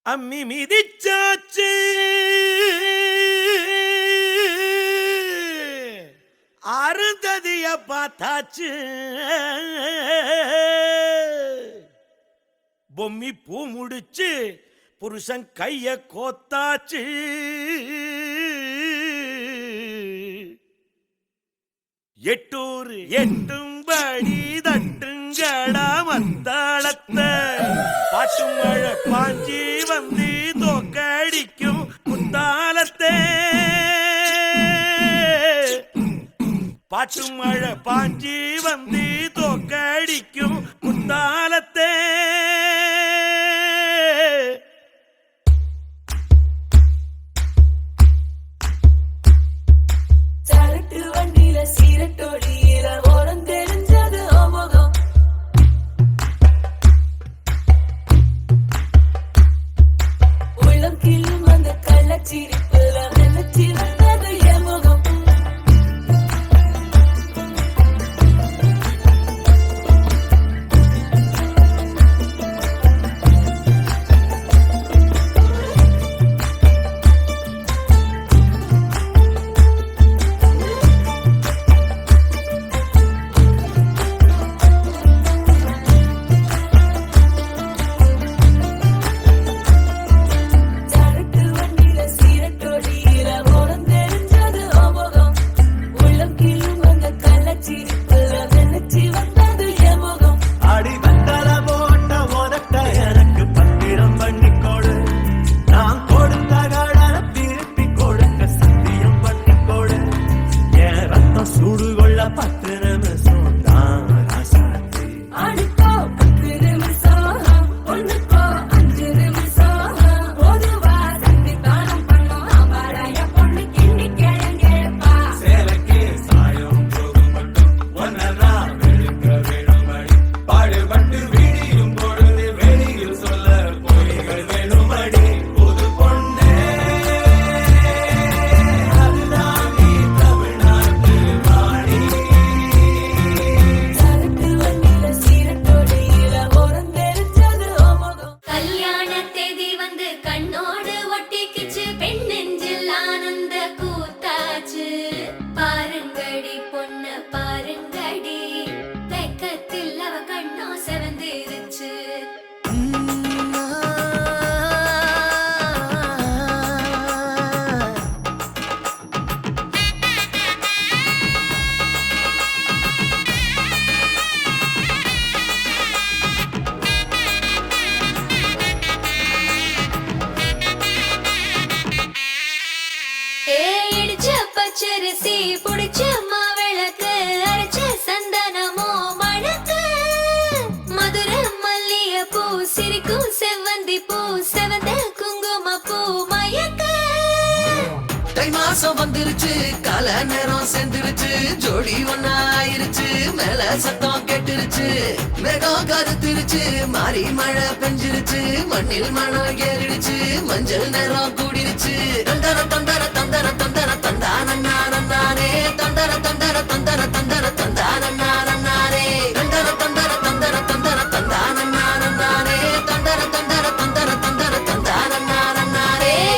அம்மி மிதிச்சாச்சு அருந்ததிய பார்த்தாச்சு பொம்மி பூ முடிச்சு புருஷன் கைய கோத்தாச்சு எட்டூர் எட்டும்படி தட்டுங்கடா மத்தாளத்தை பாட்டு மழை பாஞ்சி வந்து தோக்கடிக்கும் குத்தாலத்தை பாட்டு மழை பாஞ்சி வந்து தோக்கடிக்கும் குத்தாலத்தை பச்சரிசி புடிச்ச மாவிளக்கு அரைச்ச சந்தனமோ மணக்கு மதுர மல்லிய பூ சிரிக்கும் செவ்வந்தி பூ செவந்த குங்கும பூ மயக்க தை மாசம் வந்துருச்சு கால நேரம் சேர்ந்துருச்சு ஜோடி ஒன்னா ஆயிருச்சு மேல சத்தம் கேட்டுருச்சு மேகம் கருத்துருச்சு மாறி மழை பெஞ்சிருச்சு மண்ணில் மணம் ஏறிடுச்சு மஞ்சள் நேரம் கூடிருச்சு தந்தர தந்தர தந்தர